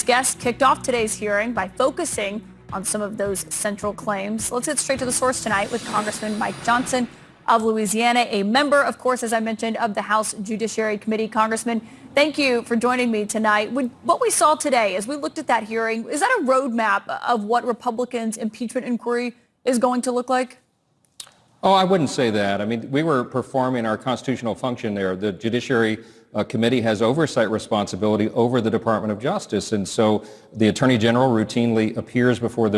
next guest kicked off today's hearing by focusing on some of those central claims. Let's get straight to the source tonight with Congressman Mike Johnson of Louisiana, a member, of course, as I mentioned, of the House Judiciary Committee. Congressman, thank you for joining me tonight. What we saw today as we looked at that hearing, is that a roadmap of what Republicans' impeachment inquiry is going to look like? Oh, I wouldn't say that. I mean, we were performing our constitutional function there. The Judiciary Committee has oversight responsibility over the Department of Justice, and so the Attorney General routinely appears before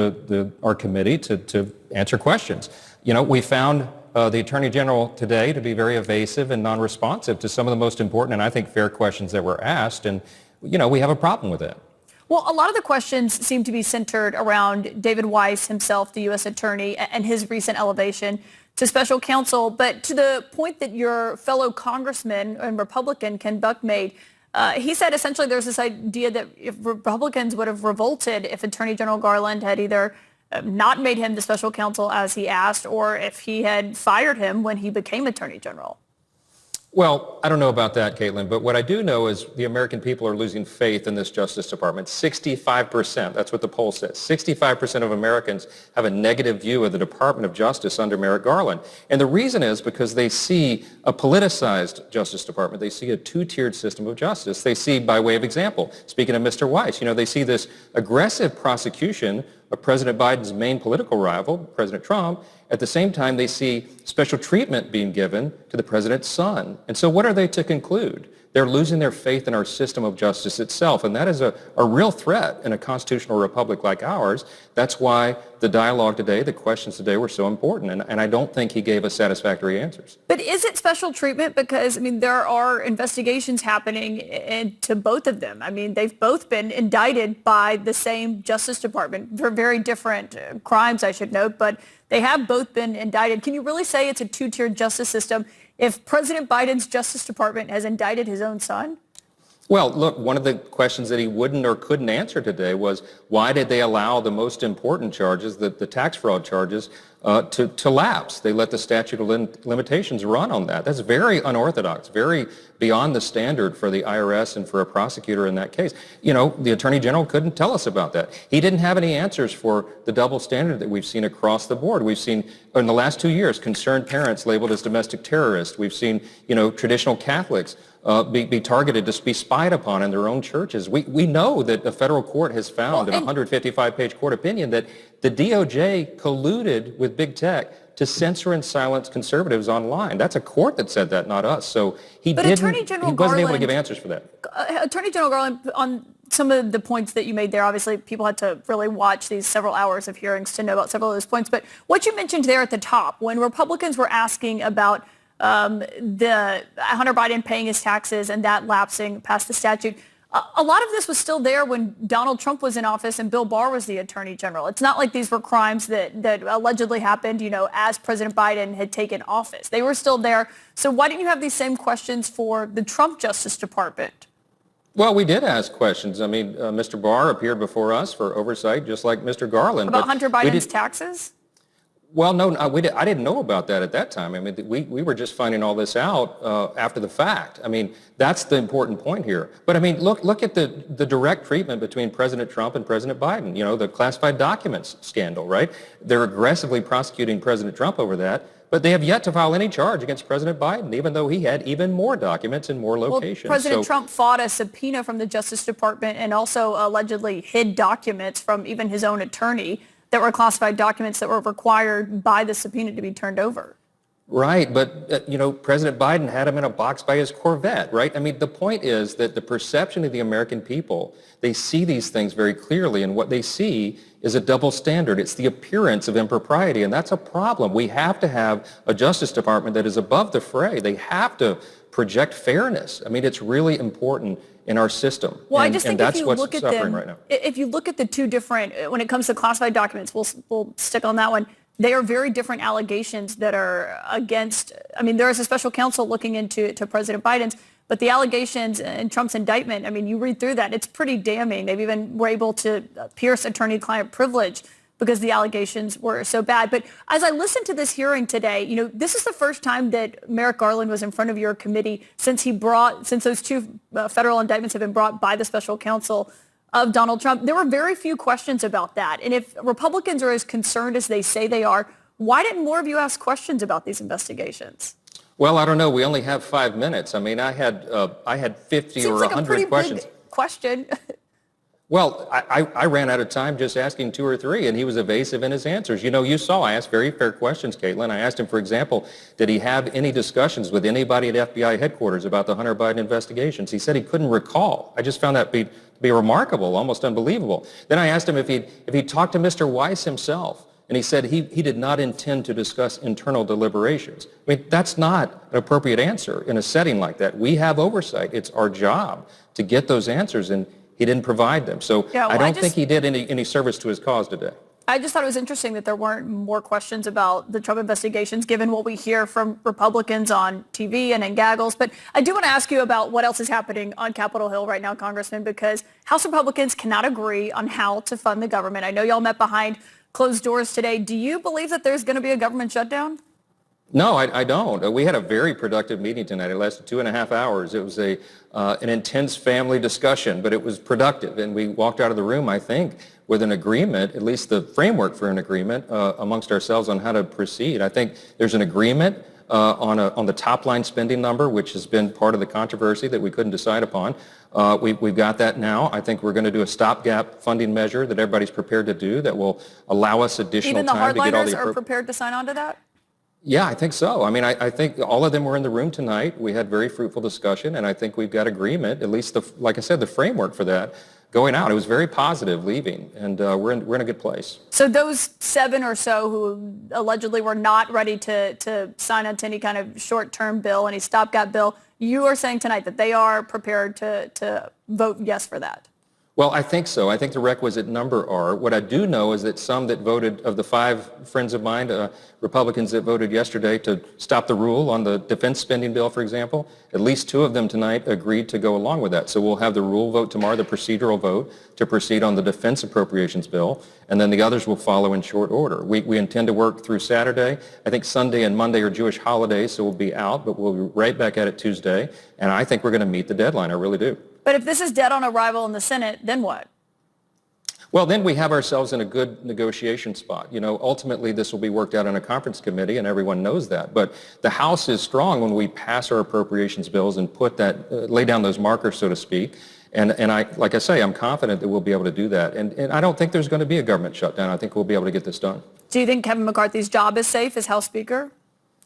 our committee to answer questions. You know, we found the Attorney General today to be very evasive and non-responsive to some of the most important and I think fair questions that were asked, and you know, we have a problem with that. Well, a lot of the questions seem to be centered around David Weiss himself, the U.S. Attorney, and his recent elevation to special counsel. But to the point that your fellow Congressman and Republican Ken Buck made, he said essentially there's this idea that if Republicans would have revolted if Attorney General Garland had either not made him the special counsel as he asked, or if he had fired him when he became Attorney General. Well, I don't know about that, Caitlin, but what I do know is the American people are losing faith in this Justice Department. 65%, that's what the poll says. 65% of Americans have a negative view of the Department of Justice under Merrick Garland. And the reason is because they see a politicized Justice Department. They see a two-tiered system of justice. They see, by way of example, speaking of Mr. Weiss, you know, they see this aggressive prosecution of President Biden's main political rival, President Trump. At the same time, they see special treatment being given to the president's son. And so what are they to conclude? They're losing their faith in our system of justice itself, and that is a real threat in a constitutional republic like ours. That's why the dialogue today, the questions today were so important, and I don't think he gave us satisfactory answers. But is it special treatment? Because, I mean, there are investigations happening into both of them. I mean, they've both been indicted by the same Justice Department for very different crimes, I should note, but they have both been indicted. Can you really say it's a two-tiered justice system if President Biden's Justice Department has indicted his own son? Well, look, one of the questions that he wouldn't or couldn't answer today was why did they allow the most important charges, the tax fraud charges, to lapse? They let the statute of limitations run on that. That's very unorthodox, very beyond the standard for the IRS and for a prosecutor in that case. You know, the Attorney General couldn't tell us about that. He didn't have any answers for the double standard that we've seen across the board. We've seen in the last 2 years concerned parents labeled as domestic terrorists. We've seen, you know, traditional Catholics be targeted to be spied upon in their own churches. We know that the federal court has found in a 155-page court opinion that the DOJ colluded with big tech to censor and silence conservatives online. That's a court that said that, not us. So he wasn't able to give answers for that. Attorney General Garland, on some of the points that you made there, obviously people had to really watch these several hours of hearings to know about several of those points. But what you mentioned there at the top, when Republicans were asking about the Hunter Biden paying his taxes and that lapsing past the statute, a lot of this was still there when Donald Trump was in office and Bill Barr was the Attorney General. It's not like these were crimes that allegedly happened, you know, as President Biden had taken office. They were still there. So why didn't you have these same questions for the Trump Justice Department? Well, we did ask questions. I mean, Mr. Barr appeared before us for oversight, just like Mr. Garland. About Hunter Biden's taxes? Well, no, I didn't know about that at that time. I mean, we were just finding all this out after the fact. I mean, that's the important point here. But I mean, look at the direct treatment between President Trump and President Biden. You know, the classified documents scandal, right? They're aggressively prosecuting President Trump over that, but they have yet to file any charge against President Biden, even though he had even more documents in more locations. Well, President Trump fought a subpoena from the Justice Department and also allegedly hid documents from even his own attorney that were classified documents that were required by the subpoena to be turned over. Right, but, you know, President Biden had him in a box by his Corvette, right? I mean, the point is that the perception of the American people, they see these things very clearly, and what they see is a double standard. It's the appearance of impropriety, and that's a problem. We have to have a Justice Department that is above the fray. They have to project fairness. I mean, it's really important in our system. Well, I just think that's if you what's look at suffering them, right now. If you look at the two different, when it comes to classified documents, we'll stick on that one. They are very different allegations that are against, I mean, there is a special counsel looking into President Biden's, but the allegations in Trump's indictment, I mean, you read through that, it's pretty damning. They've even were able to pierce attorney-client privilege because the allegations were so bad. But as I listened to this hearing today, you know, this is the first time that Merrick Garland was in front of your committee since those two federal indictments have been brought by the special counsel of Donald Trump. There were very few questions about that. And if Republicans are as concerned as they say they are, why didn't more of you ask questions about these investigations? Well, I don't know. We only have 5 minutes. I mean, I had 50 or Seems like a 100 pretty questions. big question. Well, I ran out of time just asking 2 or 3, and he was evasive in his answers. You know, you saw I asked very fair questions, Caitlin. I asked him, for example, did he have any discussions with anybody at FBI headquarters about the Hunter Biden investigations? He said he couldn't recall. I just found that to be remarkable, almost unbelievable. Then I asked him if he talked to Mr. Weiss himself, and he said he did not intend to discuss internal deliberations. I mean, that's not an appropriate answer in a setting like that. We have oversight. It's our job to get those answers, and he didn't provide them. So Yeah, well, I don't think he did any service to his cause today. I just thought it was interesting that there weren't more questions about the Trump investigations, given what we hear from Republicans on TV and in gaggles. But I do want to ask you about what else is happening on Capitol Hill right now, Congressman, because House Republicans cannot agree on how to fund the government. I know y'all met behind closed doors today. Do you believe that there's going to be a government shutdown? No, I don't. We had a very productive meeting tonight. It lasted 2.5 hours. It was an intense family discussion, but it was productive. And we walked out of the room, I think, with an agreement, at least the framework for an agreement amongst ourselves on how to proceed. I think there's an agreement on the top line spending number, which has been part of the controversy that we couldn't decide upon. We've got that now. I think we're going to do a stopgap funding measure that everybody's prepared to do that will allow us additional time to get all the... Even the hardliners are prepared to sign on to that? Yeah, I think so. I mean, I think all of them were in the room tonight. We had very fruitful discussion, and I think we've got agreement, at least, like I said, the framework for that going out. It was very positive leaving, and we're in a good place. So those 7 or so who allegedly were not ready to sign on to any kind of short-term bill, any stopgap bill, you are saying tonight that they are prepared to vote yes for that? Well, I think so. I think the requisite number are. What I do know is that some that voted, of the 5 friends of mine, Republicans that voted yesterday to stop the rule on the defense spending bill, for example, at least 2 of them tonight agreed to go along with that. So we'll have the rule vote tomorrow, the procedural vote, to proceed on the defense appropriations bill, and then the others will follow in short order. We intend to work through Saturday. I think Sunday and Monday are Jewish holidays, so we'll be out, but we'll be right back at it Tuesday, and I think we're going to meet the deadline. I really do. But if this is dead on arrival in the Senate, then what? Well, then we have ourselves in a good negotiation spot. You know, ultimately this will be worked out in a conference committee, and everyone knows that. But the House is strong when we pass our appropriations bills and put that, lay down those markers, so to speak. And like I say, I'm confident that we'll be able to do that. And I don't think there's going to be a government shutdown. I think we'll be able to get this done. Do you think Kevin McCarthy's job is safe as House Speaker?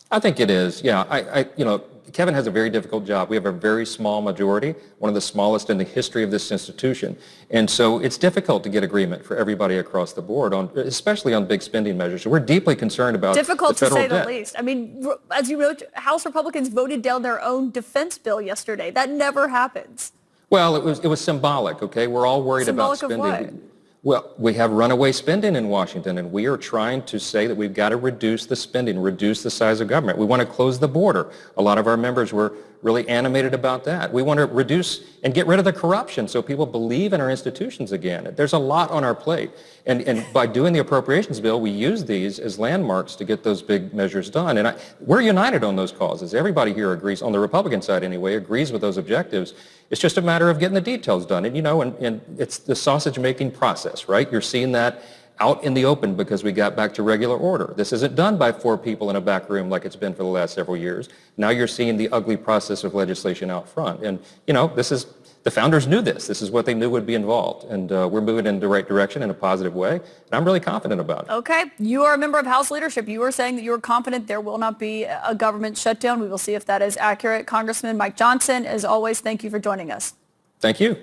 I think it is. Yeah. You know, Kevin has a very difficult job. We have a very small majority, one of the smallest in the history of this institution. And so it's difficult to get agreement for everybody across the board, especially on big spending measures. So we're deeply concerned about difficult the federal to say debt. the least. I mean, as you wrote, House Republicans voted down their own defense bill yesterday. That never happens. Well, it was symbolic, okay? We're all worried about Symbolic spending. of what? Well, we have runaway spending in Washington, and we are trying to say that we've got to reduce the spending, reduce the size of government. We want to close the border. A lot of our members were really animated about that. We want to reduce and get rid of the corruption so people believe in our institutions again. There's a lot on our plate. And by doing the appropriations bill, we use these as landmarks to get those big measures done. And we're united on those causes. Everybody here agrees, on the Republican side anyway, agrees with those objectives. It's just a matter of getting the details done. And, you know, and it's the sausage-making process, right? You're seeing that out in the open because we got back to regular order. This isn't done by 4 people in a back room like it's been for the last several years. Now you're seeing the ugly process of legislation out front. And, you know, the founders knew this. This is what they knew would be involved. And we're moving in the right direction in a positive way. And I'm really confident about it. Okay. You are a member of House leadership. You were saying that you were confident there will not be a government shutdown. We will see if that is accurate. Congressman Mike Johnson, as always, thank you for joining us. Thank you.